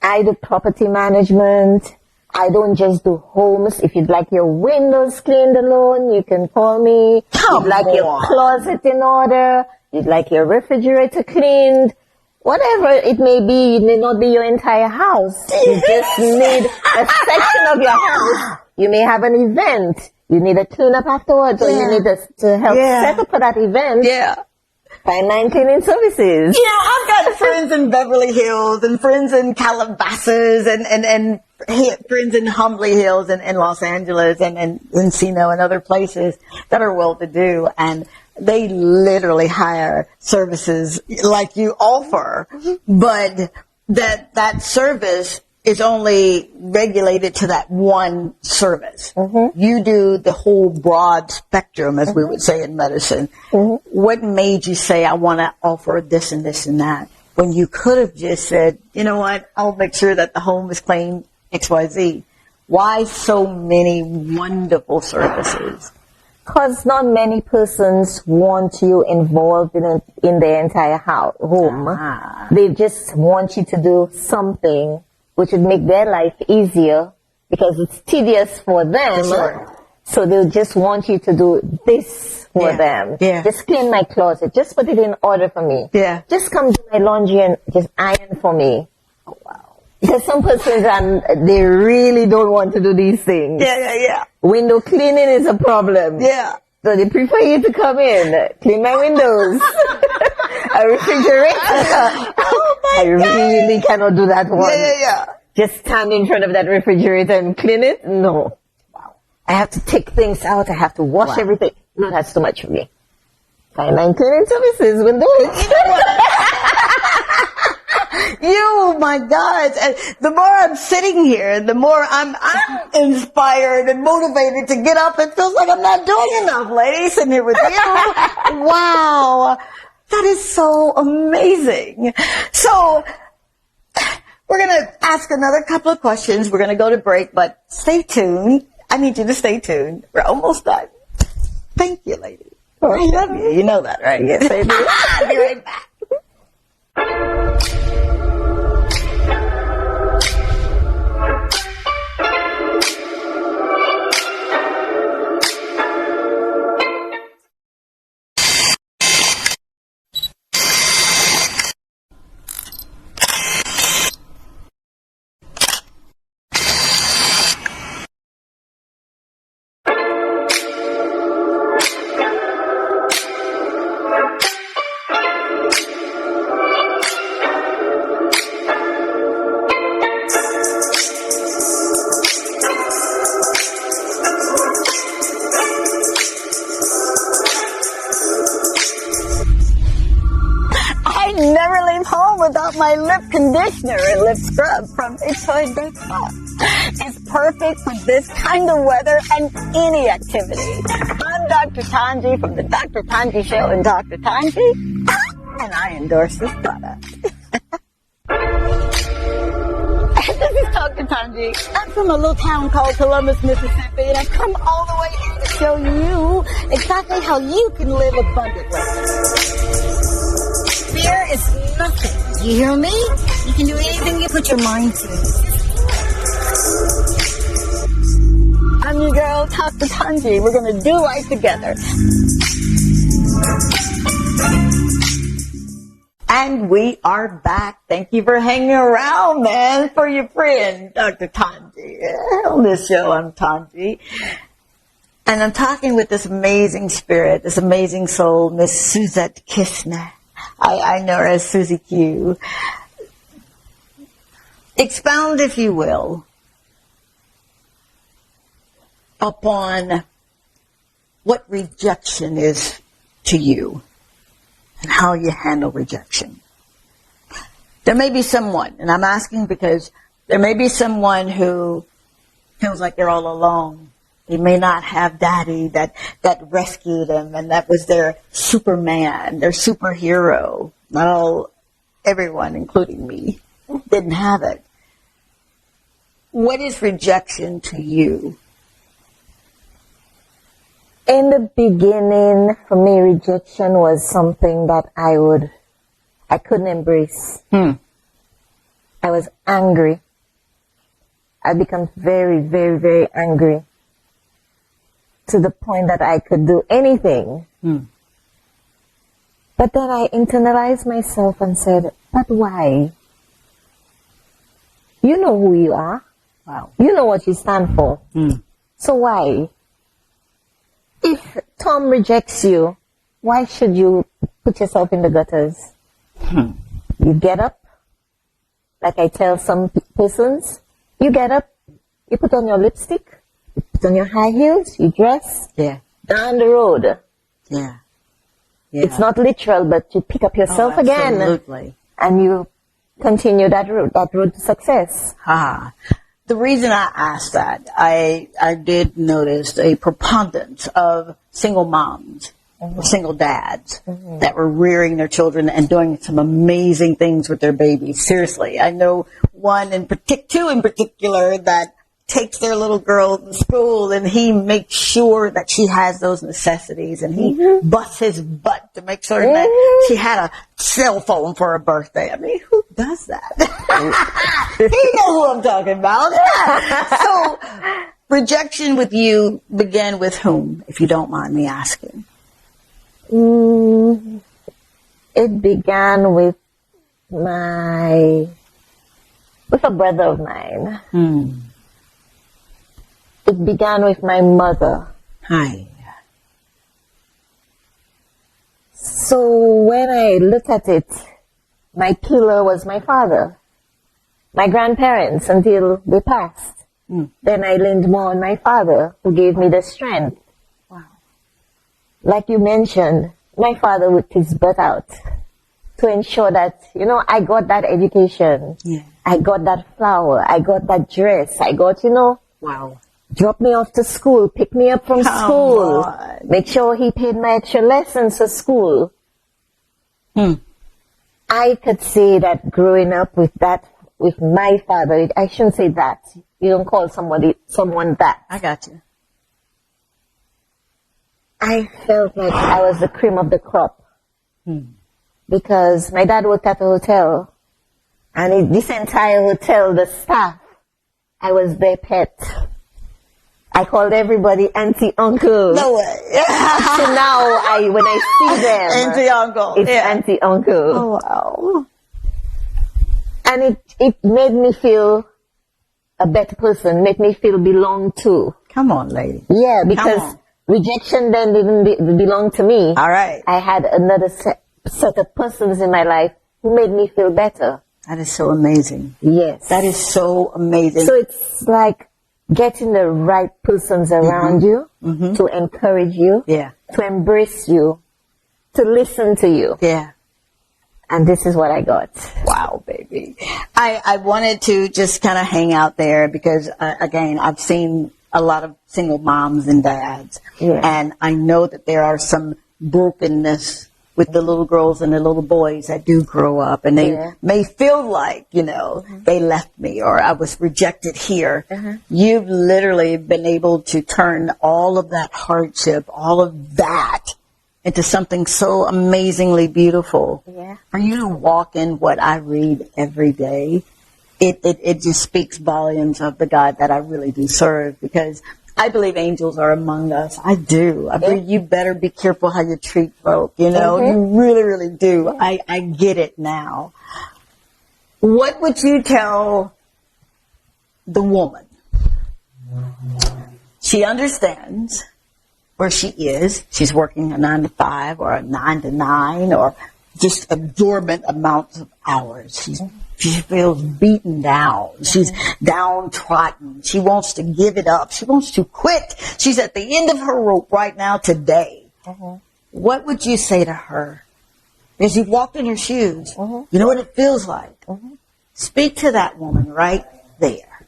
I do property management. I don't just do homes. If you'd like your windows cleaned alone, you can call me. Come You'd like on. your closet in order. You'd like your refrigerator cleaned. Whatever it may be, it may not be your entire house. You just need a section of your house. You may have an event. You need a cleanup afterwards, or you need to help set up for that event. Yeah. Fine line cleaning services. Yeah, I've got friends in Beverly Hills and friends in Calabasas and friends in Humbly Hills and in Los Angeles and Encino and other places that are well-to-do, and they literally hire services like you offer, but that service is only regulated to that one service. You do the whole broad spectrum, as we would say in medicine. What made you say, I want to offer this and this and that, when you could have just said, you know what, I'll make sure that the home is clean, XYZ. Why so many wonderful services? Because not many persons want you involved in their entire home. They just want you to do something which would make their life easier because it's tedious for them. Sure. So they'll just want you to do this for them. Yeah. Just clean my closet. Just put it in order for me. Yeah. Just come do my laundry and just iron for me. Oh, wow. There's some persons and they really don't want to do these things. Yeah. Window cleaning is a problem. Yeah. So they prefer you to come in, clean my windows, a refrigerator. Oh my I really cannot do that one. Yeah. Just stand in front of that refrigerator and clean it? No. Wow. I have to take things out. I have to wash everything. No, that's too much for me. Fine line cleaning services will do it. You, my God. And the more I'm sitting here, the more I'm inspired and motivated to get up. It feels like I'm not doing enough, lady, sitting here with you. Wow. That is so amazing. So, we're going to ask another couple of questions. We're going to go to break, but stay tuned. I need you to stay tuned. We're almost done. Thank you, lady. I love you. You know that, right? Yes, I do. I'll be right back. Never leave home without my lip conditioner and lip scrub from T2T. It's perfect for this kind of weather and any activity. I'm Dr. Tongie from the Dr. Tongie Show and Dr. Tongie, and I endorse this product. This is Dr. Tongie. I'm from a little town called Columbus, Mississippi, and I've come all the way here to show you exactly how you can live abundantly. Fear is nothing. You hear me? You can do anything you put your mind to. I'm your girl, Dr. Tongie. We're going to do life together. And we are back. Thank you for hanging around, man, for your friend, Dr. Tongie. On this show, I'm Tongie. And I'm talking with this amazing spirit, this amazing soul, Miss Suzette Kisna. I know her as Suzy Q. Expound, if you will, upon what rejection is to you and how you handle rejection. There may be someone, and I'm asking because there may be someone who feels like they're all alone. They may not have daddy that rescued them, and that was their Superman, their superhero. Everyone, including me, didn't have it. What is rejection to you? In the beginning, for me, rejection was something that I couldn't embrace. I was angry. I became very, very, very angry, to the point that I could do anything. But then I internalized myself and said, but why? You know who you are. Wow. You know what you stand for. So why? If Tom rejects you, why should you put yourself in the gutters? You get up, like I tell some persons, you get up, you put on your lipstick, you put on your high heels, you dress, down the road. Yeah. It's not literal, but you pick up yourself again. Absolutely. And you continue that road to success. The reason I asked that, I did notice a preponderance of single moms, single dads that were rearing their children and doing some amazing things with their babies. Seriously, I know two in particular that takes their little girl to school, and he makes sure that she has those necessities, and he busts his butt to make sure that she had a cell phone for her birthday. I mean, who does that? You know who I'm talking about. So, rejection with you began with whom, if you don't mind me asking? It began with my with a brother of mine. It began with my mother. Hi. So when I look at it, my killer was my father, my grandparents until they passed. Then I leaned more on my father, who gave me the strength. Wow. Like you mentioned, my father worked his butt out to ensure that, I got that education. Yeah. I got that flower. I got that dress. I got, Wow. drop me off to school, pick me up from Come school, on. make sure he paid my extra lessons for school. I could say that growing up with my father, I shouldn't say that. You don't call someone that. I got you. I felt like I was the cream of the crop. Because my dad worked at a hotel, and in this entire hotel, the staff, I was their pet. I called everybody auntie, uncle. No way. So now when I see them, Auntie, uncle. it's auntie, uncle. Oh, wow. And it made me feel a better person, made me feel belonged to. Come on, lady. Yeah, Come because on. rejection then didn't belong to me. All right. I had another set of persons in my life who made me feel better. That is so amazing. Yes. That is so amazing. So it's like getting the right persons around you to encourage you, Yeah. to embrace you, to listen to you. Yeah. And this is what I got. Wow, baby. I wanted to just kind of hang out there because, again, I've seen a lot of single moms and dads. Yeah. And I know that there are some brokenness with the little girls and the little boys that do grow up. And they may feel like, they left me or I was rejected here. You've literally been able to turn all of that hardship, all of that into something so amazingly beautiful. Yeah. For you to walk in what I read every day, it just speaks volumes of the God that I really do serve, because I believe angels are among us. I do. I believe you better be careful how you treat folk. You really, really do. I get it now. What would you tell the woman? She understands where she is. She's working a 9 to 5 or a 9 to 9 or just absorbent amounts of hours. She feels beaten down. She's downtrodden. She wants to give it up. She wants to quit. She's at the end of her rope right now today. What would you say to her? As you walked in her shoes, you know what it feels like. Speak to that woman right there.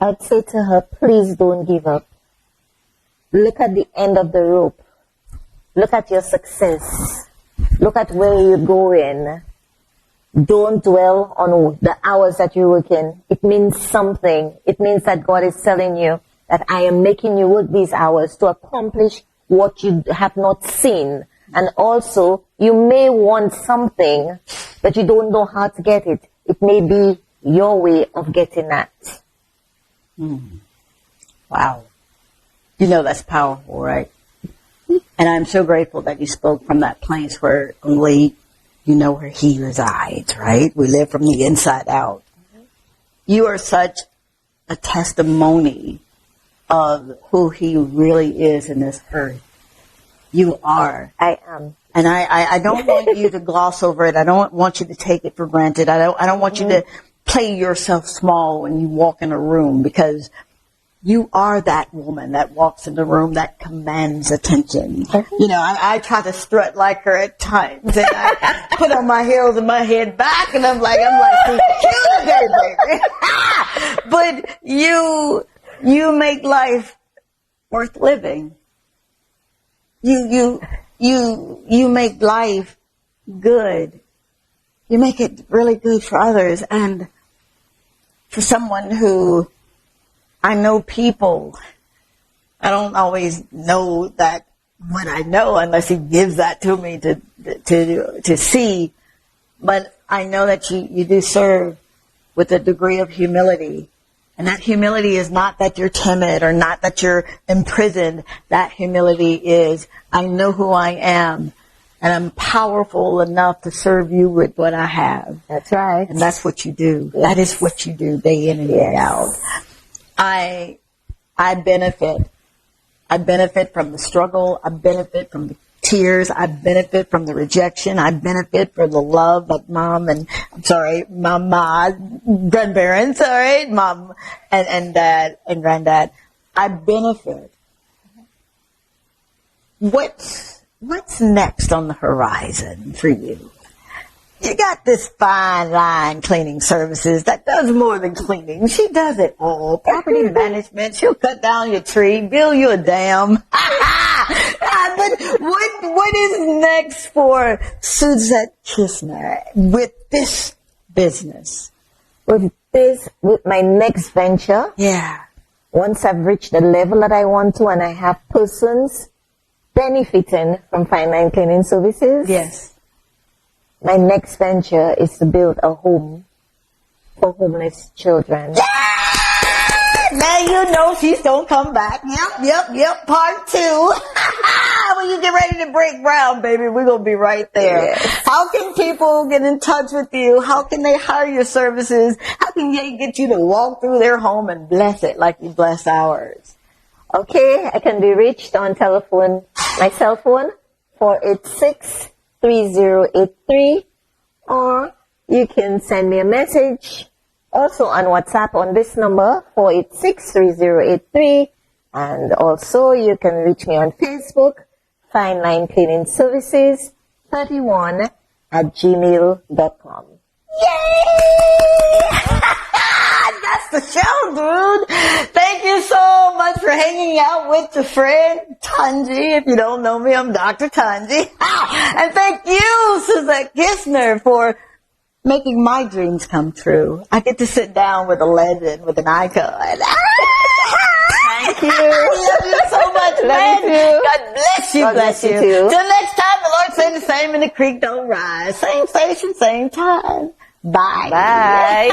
I'd say to her, please don't give up. Look at the end of the rope. Look at your success. Look at where you're going. Don't dwell on the hours that you're working. It means something. It means that God is telling you that I am making you work these hours to accomplish what you have not seen. And also, you may want something, but you don't know how to get it. It may be your way of getting that. Wow. That's powerful, right? And I'm so grateful that you spoke from that place where only where He resides, right? We live from the inside out. You are such a testimony of who He really is in this earth. You are. I am. And I don't want you to gloss over it. I don't want you to take it for granted. I don't want you to play yourself small when you walk in a room, because you are that woman that walks in the room that commands attention. I try to strut like her at times, and I put on my heels and my head back, and I'm like, so cute today, baby. But you make life worth living. You make life good. You make it really good for others, and for someone who, I know people, I don't always know that what I know unless He gives that to me to see. But I know that you do serve with a degree of humility. And that humility is not that you're timid or not that you're imprisoned. That humility is, I know who I am, And I'm powerful enough to serve you with what I have. That's right. And that's what you do. Yes. That is what you do day in and day out. I benefit. I benefit from the struggle. I benefit from the tears. I benefit from the rejection. I benefit from the love of mom and, my grandparents, all right, mom and dad and granddad. I benefit. What's next on the horizon for you? You got this fine line cleaning services that does more than cleaning. She does it all. Property management. She'll cut down your tree, build you a dam. But what is next for Suzette Kisna with this business? With my next venture, once I've reached the level that I want to and I have persons benefiting from fine line cleaning services, my next venture is to build a home for homeless children. Now you know she's gonna come back. Yep. Part 2. When you get ready to break ground, baby, we're gonna be right there. Yes. How can people get in touch with you? How can they hire your services? How can they get you to walk through their home and bless it like you bless ours? Okay, I can be reached on telephone, my cell phone, 486-3083, or you can send me a message also on WhatsApp on this number, 486-3083, and also you can reach me on Facebook, Fine Line Cleaning Services 31 at gmail.com. Yay! That's the show, dude. Thank you so much for hanging out with your friend Tongie. If you don't know me, I'm Dr. Tongie. And thank you, Suzette Kisna, for making my dreams come true. I get to sit down with a legend, with an icon. Thank you. I love you so much, man. God bless you. God bless you too. Till next time, the Lord say the same and the creek don't rise. Same station, same time. Bye. Bye.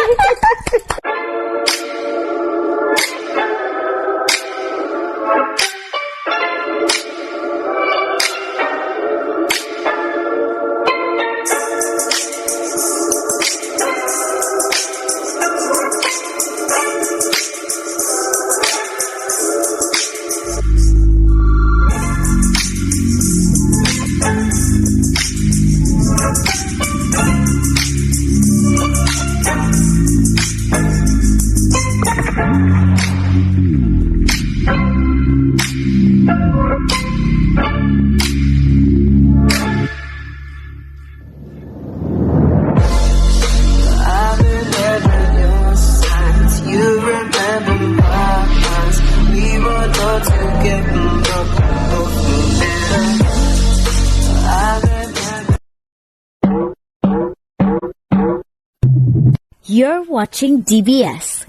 You're watching DBS,